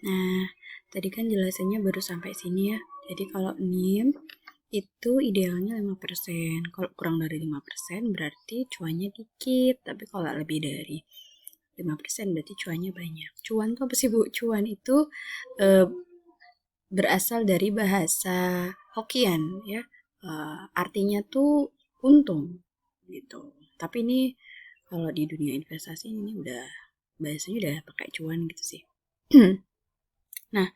Nah, tadi kan jelasannya baru sampai sini ya. Jadi kalau NIM itu idealnya 5%. Kalau kurang dari 5% berarti cuannya dikit. Tapi kalau lebih dari 5% berarti cuannya banyak. Cuan itu apa sih, Bu? Cuan itu eh, berasal dari bahasa Hokkien ya. Artinya tuh untung gitu. Tapi ini kalau di dunia investasi ini udah bahasanya udah pakai cuan gitu sih. Nah,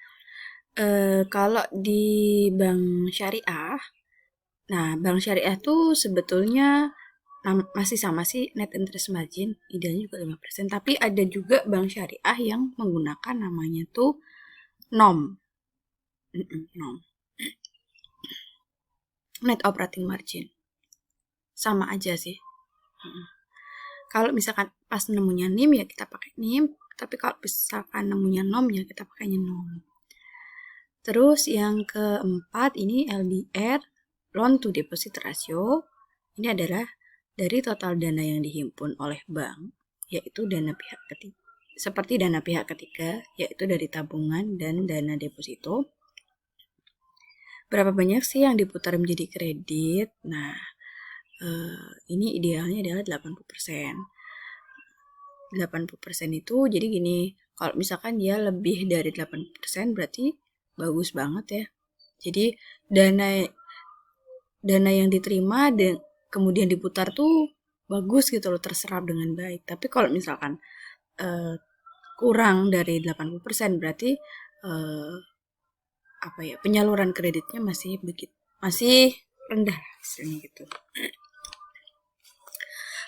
kalau di bank syariah, nah bank syariah tuh sebetulnya masih sama sih net interest margin, idealnya juga 5%, tapi ada juga bank syariah yang menggunakan namanya tuh NOM. NOM. Net operating margin. Sama aja sih. Kalau misalkan pas nemunya NIM ya kita pakai NIM, tapi kalau misalkan nemunya NOM ya kita pakainya NOM. Terus yang keempat ini LDR, loan to deposit ratio. Ini adalah dari total dana yang dihimpun oleh bank, yaitu dana pihak ketiga. Seperti dana pihak ketiga, yaitu dari tabungan dan dana deposito. Berapa banyak sih yang diputar menjadi kredit? Nah, ini idealnya adalah 80%. 80% itu jadi gini, kalau misalkan dia lebih dari 80% berarti bagus banget ya. Jadi dana yang diterima dan kemudian diputar tuh bagus gitu loh, terserap dengan baik. Tapi kalau misalkan kurang dari 80% berarti penyaluran kreditnya masih rendah hasilnya gitu.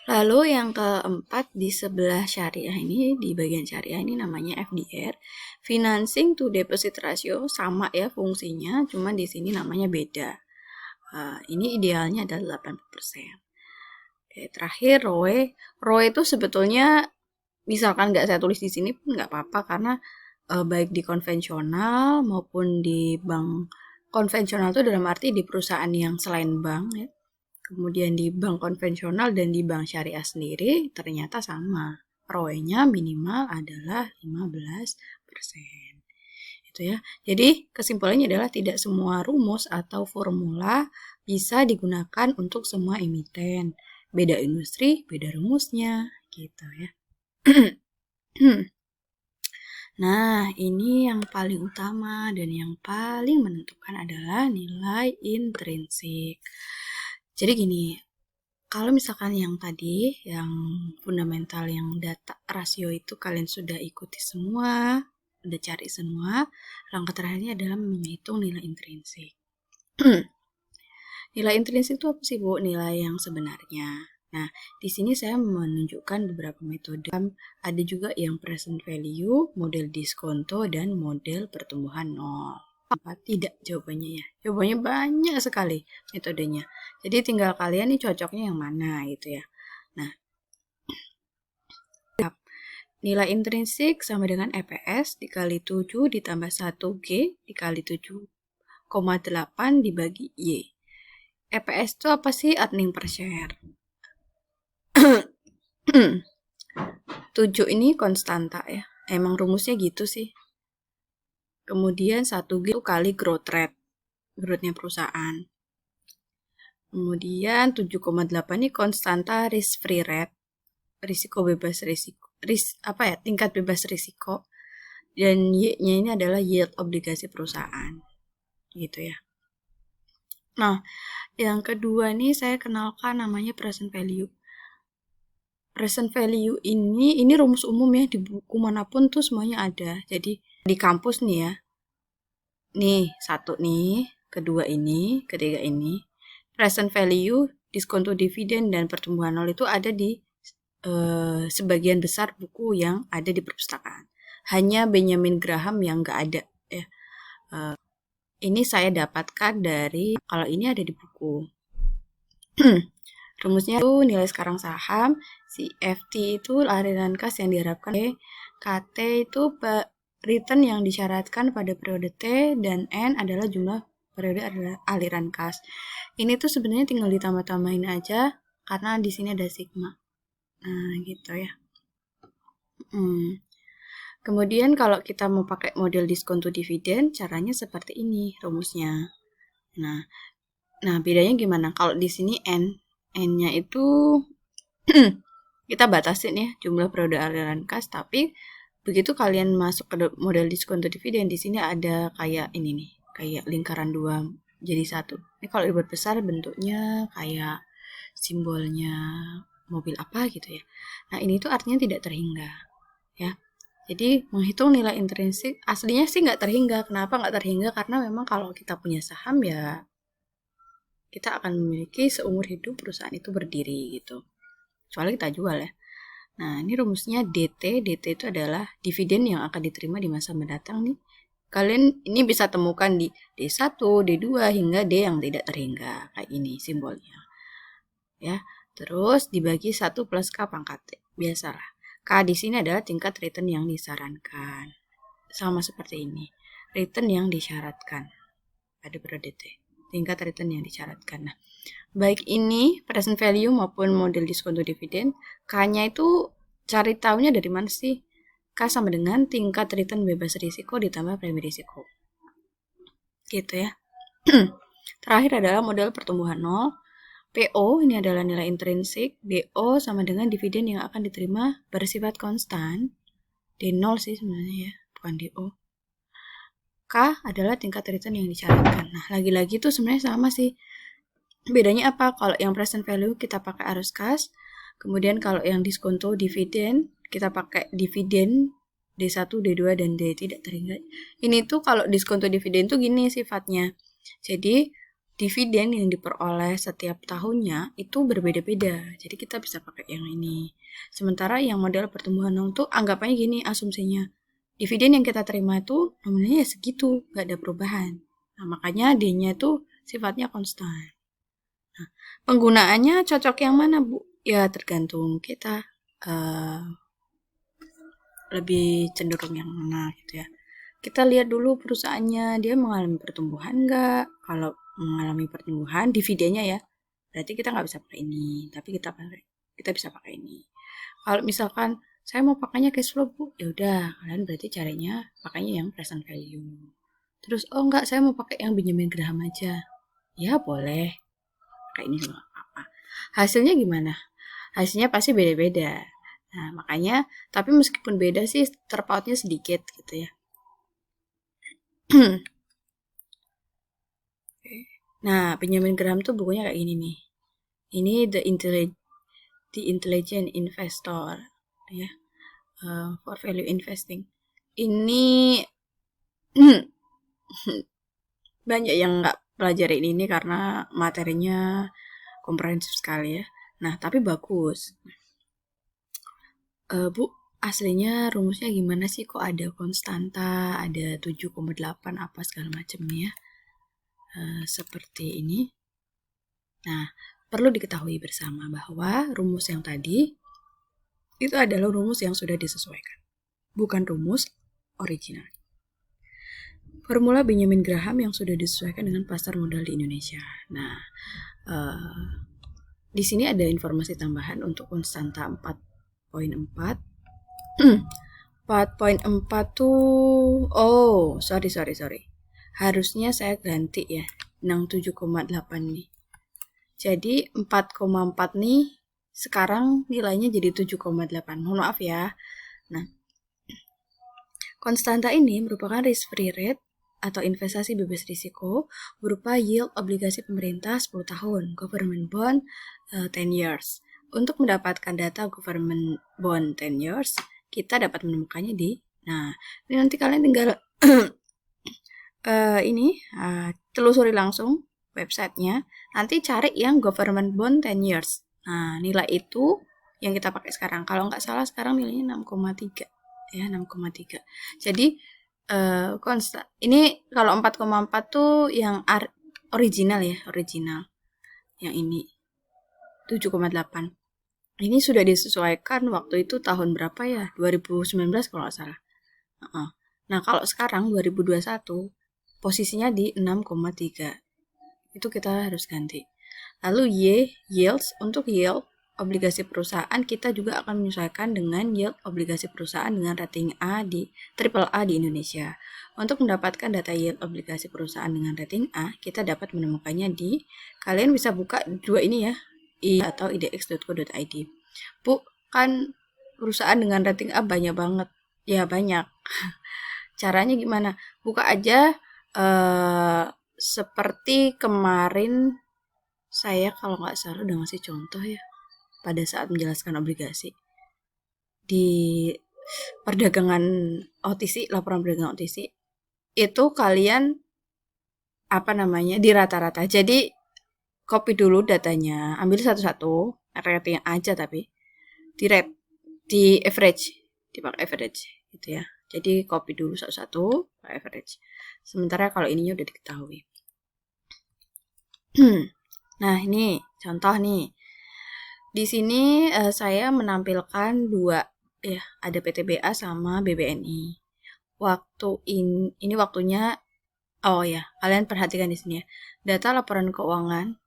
Lalu yang keempat di sebelah syariah ini, di bagian syariah ini namanya FDR, Financing to Deposit Ratio, sama ya fungsinya, cuma di sini namanya beda. Ini idealnya adalah 80%. Oke, terakhir ROE. ROE itu sebetulnya misalkan nggak saya tulis di sini pun nggak apa-apa karena baik di konvensional maupun di bank konvensional itu dalam arti di perusahaan yang selain bank ya. Kemudian di bank konvensional dan di bank syariah sendiri ternyata sama. ROE-nya minimal adalah 15%. Itu ya. Jadi kesimpulannya adalah tidak semua rumus atau formula bisa digunakan untuk semua emiten. Beda industri, beda rumusnya gitu ya. Nah, ini yang paling utama dan yang paling menentukan adalah nilai intrinsik. Jadi gini, kalau misalkan yang tadi, yang fundamental, yang data rasio itu kalian sudah ikuti semua, udah cari semua, langkah terakhirnya adalah menghitung nilai intrinsik. Nilai intrinsik itu apa sih, Bu? Nilai yang sebenarnya. Nah, di sini saya menunjukkan beberapa metode. Ada juga yang present value, model diskonto, dan model pertumbuhan nol. Apa tidak jawabannya ya? Jawabannya banyak sekali metodenya. Jadi tinggal kalian nih cocoknya yang mana gitu ya. Nah, nilai intrinsik sama dengan EPS dikali 7 ditambah 1G dikali 7,8 dibagi Y. EPS itu apa sih? Earning per share. 7 ini konstanta ya. Emang rumusnya gitu sih. Kemudian 1G itu kali growth rate. Growth-nya perusahaan. Kemudian 7,8 ini konstanta risk free rate. Tingkat bebas risiko. Dan Y-nya ini adalah yield obligasi perusahaan. Gitu ya. Nah, yang kedua nih saya kenalkan namanya present value. Present value ini rumus umum ya, di buku manapun tuh semuanya ada. Jadi di kampus nih ya. Nih, satu nih, kedua ini, ketiga ini. Present value, diskonto dividen dan pertumbuhan nol itu ada di sebagian besar buku yang ada di perpustakaan. Hanya Benjamin Graham yang nggak ada ya. Ini saya dapatkan dari, kalau ini ada di buku. Rumusnya itu nilai sekarang saham, CFT itu aliran kas yang diharapkan, KT itu return yang disyaratkan pada periode T, dan N adalah jumlah periode aliran kas. Ini tuh sebenarnya tinggal ditambah-tambahin aja karena di sini ada sigma. Nah, gitu ya. Kemudian kalau kita mau pakai model diskonto dividen, caranya seperti ini rumusnya. Nah, bedanya gimana? Kalau di sini N-nya itu kita batasin ya jumlah periode aliran kas, tapi begitu kalian masuk ke model diskonto dividen, di sini ada kayak ini nih, kayak lingkaran dua jadi satu. Ini kalau dibuat besar bentuknya kayak simbolnya mobil apa gitu ya. Nah, ini tuh artinya tidak terhingga ya. Jadi menghitung nilai intrinsik aslinya sih nggak terhingga. Kenapa nggak terhingga? Karena memang kalau kita punya saham ya kita akan memiliki seumur hidup perusahaan itu berdiri gitu. Soalnya kita jual ya. Nah, ini rumusnya DT. DT itu adalah dividen yang akan diterima di masa mendatang nih. Kalian ini bisa temukan di D1, D2 hingga D yang tidak terhingga. Kayak ini simbolnya. Ya. Terus dibagi 1 plus K pangkat T. Biasalah. K di sini adalah tingkat return yang disarankan. Sama seperti ini. Return yang disyaratkan pada periode T. Tingkat return yang disyaratkan. Nah, baik ini present value maupun model diskonto dividen, K-nya itu cari tahunya dari mana sih? K sama dengan tingkat return bebas risiko ditambah premi risiko. Gitu ya. Terakhir adalah model pertumbuhan nol. PO ini adalah nilai intrinsik, DO sama dengan dividen yang akan diterima bersifat konstan. D0 sih sebenarnya ya, bukan DO. K adalah tingkat return yang disyaratkan. Nah, lagi-lagi itu sebenarnya sama sih. Bedanya apa? Kalau yang present value kita pakai arus kas, kemudian kalau yang diskonto dividen kita pakai dividen D1, D2 dan D tidak terhingga. Ini tuh kalau diskonto dividen tuh gini sifatnya. Jadi dividen yang diperoleh setiap tahunnya itu berbeda-beda. Jadi kita bisa pakai yang ini. Sementara yang model pertumbuhan nol tuh anggapannya gini asumsinya. Dividen yang kita terima itu nominalnya ya segitu, nggak ada perubahan. Nah, makanya D-nya itu sifatnya konstan. Nah, penggunaannya cocok yang mana, Bu? Ya, tergantung kita lebih cenderung yang mana gitu ya. Kita lihat dulu perusahaannya, dia mengalami pertumbuhan nggak? Kalau mengalami pertumbuhan, dividennya ya, berarti kita nggak bisa pakai ini, tapi kita bisa pakai ini. Kalau misalkan saya mau pakainya cash flow, Bu, ya udah, kalian berarti caranya pakainya yang present value. Terus, oh enggak, saya mau pakai yang Benjamin Graham aja. Ya boleh, kayak ini juga apa. Hasilnya gimana? Hasilnya pasti beda-beda. Nah, makanya, tapi meskipun beda sih, terpautnya sedikit gitu ya. Nah, Benjamin Graham tuh bukunya kayak gini nih. Ini The Intelligent Investor, ya, for value investing. Ini banyak yang nggak pelajarin ini karena materinya komprehensif sekali ya. Nah, tapi bagus. Bu, aslinya rumusnya gimana sih? Kok ada konstanta, ada 7,8 apa segala macamnya? Seperti ini. Nah, perlu diketahui bersama bahwa rumus yang tadi itu adalah rumus yang sudah disesuaikan, bukan rumus original. Formula Benjamin Graham yang sudah disesuaikan dengan pasar modal di Indonesia. Nah, di sini ada informasi tambahan untuk konstanta 4,4. 4,4 tuh, oh, sorry. Harusnya saya ganti ya, yang 7,8 nih. Jadi 4,4 nih sekarang nilainya jadi 7,8. Mohon maaf ya. Nah, konstanta ini merupakan risk free rate atau investasi bebas risiko berupa yield obligasi pemerintah 10 tahun, government bond 10 years. Untuk mendapatkan data government bond 10 years, kita dapat menemukannya di, nah, ini nanti kalian tinggal telusuri langsung websitenya, nanti cari yang government bond 10 years. Nah, nilai itu yang kita pakai sekarang. Kalau nggak salah sekarang nilainya 6,3. Ya, 6,3. Jadi, ini kalau 4,4 tuh yang original ya, original. Yang ini 7,8. Ini sudah disesuaikan waktu itu tahun berapa ya? 2019 kalau nggak salah. Nah, kalau sekarang 2021 posisinya di 6,3. Itu kita harus ganti. Lalu Y, yields, untuk yield obligasi perusahaan, kita juga akan menyesuaikan dengan yield obligasi perusahaan dengan rating triple A di Indonesia. Untuk mendapatkan data yield obligasi perusahaan dengan rating A, kita dapat menemukannya kalian bisa buka dua ini ya, atau idx.co.id. Bu, kan perusahaan dengan rating A banyak banget. Ya banyak. Caranya gimana? Buka aja seperti kemarin saya kalau nggak salah udah ngasih contoh ya pada saat menjelaskan obligasi di perdagangan OTC, laporan perdagangan OTC itu kalian di rata-rata. Jadi copy dulu datanya, ambil satu-satu, rating aja tapi di average, dipakai average gitu ya. Jadi copy dulu satu-satu, pakai average. Sementara kalau ininya udah diketahui. Nah, ini contoh nih. Di sini saya menampilkan dua ya, ada PTBA sama BBNI. Ini waktunya kalian perhatikan di sini ya. Data laporan keuangan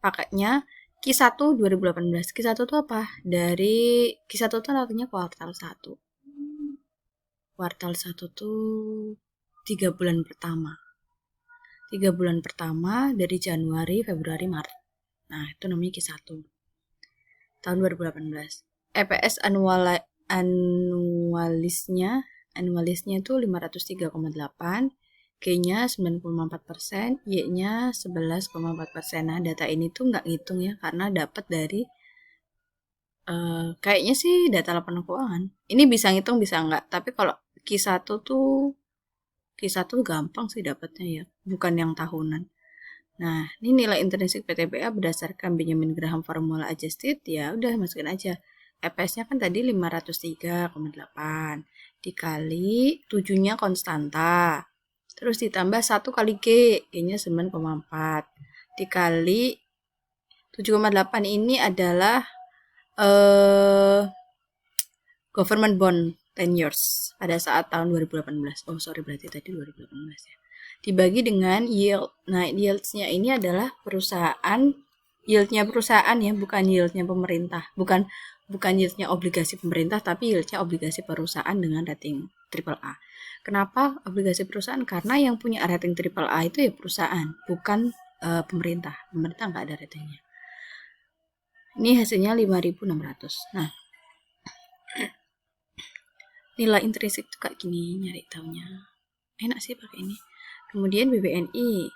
pakainya Q1 2018. Q1 itu apa? Dari Q1 itu artinya kuartal 1. Kuartal 1 tuh 3 bulan pertama. 3 bulan pertama dari Januari, Februari, Maret. Nah, itu namanya Q1. Tahun 2018. EPS annualisnya itu 503,8, G-nya 9,4%, Y-nya 11,4%. Nah, data ini tuh nggak ngitung ya, karena dapat dari kayaknya sih data laporan keuangan. Ini bisa ngitung, bisa nggak. Tapi kalau Q1 gampang sih dapatnya ya, bukan yang tahunan. Nah, ini nilai intrinsik PTBA berdasarkan Benjamin Graham formula adjusted, ya udah masukin aja. EPS-nya kan tadi 503,8 dikali 7-nya konstanta. Terus ditambah 1 kali G-nya 9,4 dikali 7,8 ini adalah government bond 10 years pada saat tahun 2018. Berarti tadi 2018 ya. Dibagi dengan yield. Nah, yields-nya ini adalah yieldnya perusahaan ya, bukan yieldnya pemerintah. Bukan yieldnya obligasi pemerintah, tapi yieldnya obligasi perusahaan dengan rating triple A. Kenapa obligasi perusahaan? Karena yang punya rating triple A itu ya perusahaan, bukan pemerintah. Pemerintah nggak ada ratingnya. Ini hasilnya 5.600. Nah, nilai intrinsik tuh kayak gini, nyari taunya. Enak sih pakai ini. Kemudian BBNI,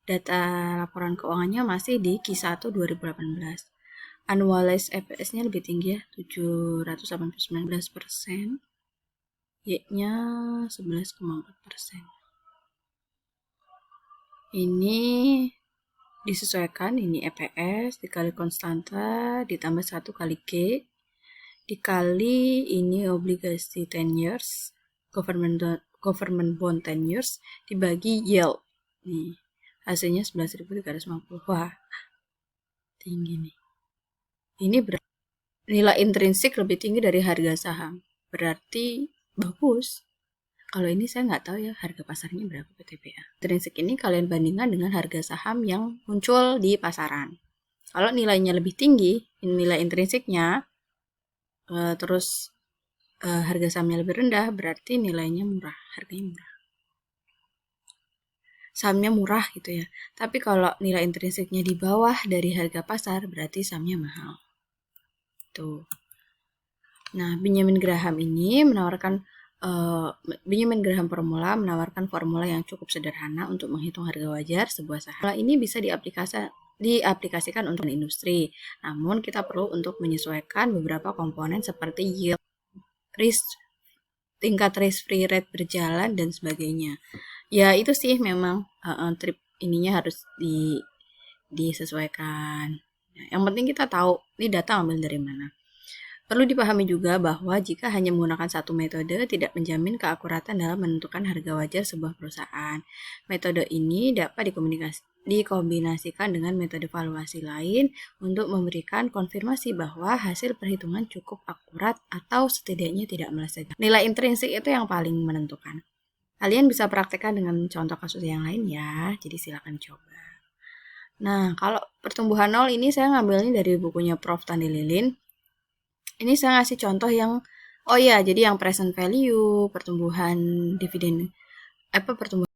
data laporan keuangannya masih di Q1 2018. Annualized EPS-nya lebih tinggi ya, 789%. Y-nya 11,4%. Ini disesuaikan, ini EPS dikali konstanta ditambah 1 kali G dikali ini obligasi 10 years government bond 10 years dibagi yield. Nih, hasilnya 11.350. Wah, tinggi nih. Ini nilai intrinsik lebih tinggi dari harga saham. Berarti bagus. Kalau ini saya nggak tahu ya harga pasarnya berapa PTBA. Intrinsik ini kalian bandingkan dengan harga saham yang muncul di pasaran. Kalau nilainya lebih tinggi, nilai intrinsiknya, terus harga sahamnya lebih rendah, berarti nilainya murah, harganya murah. Sahamnya murah gitu ya. Tapi kalau nilai intrinsiknya di bawah dari harga pasar, berarti sahamnya mahal. Tuh. Nah, Benjamin Graham formula menawarkan formula yang cukup sederhana untuk menghitung harga wajar sebuah saham. Formula ini bisa diaplikasikan untuk industri. Namun kita perlu untuk menyesuaikan beberapa komponen seperti yield, tingkat risk free rate berjalan dan sebagainya. Ya itu sih memang ininya harus disesuaikan. Nah, yang penting kita tahu ini data ambil dari mana. Perlu dipahami juga bahwa jika hanya menggunakan satu metode tidak menjamin keakuratan dalam menentukan harga wajar sebuah perusahaan. Metode ini dapat dikombinasikan dengan metode valuasi lain untuk memberikan konfirmasi bahwa hasil perhitungan cukup akurat atau setidaknya tidak meleset. Nilai intrinsik itu yang paling menentukan. Kalian bisa praktekkan dengan contoh kasus yang lain ya, jadi silakan coba. Nah, kalau pertumbuhan nol ini saya ngambilnya dari bukunya Prof. Tandi Lilin. Ini saya ngasih contoh yang, oh ya, jadi yang present value, pertumbuhan dividen, pertumbuhan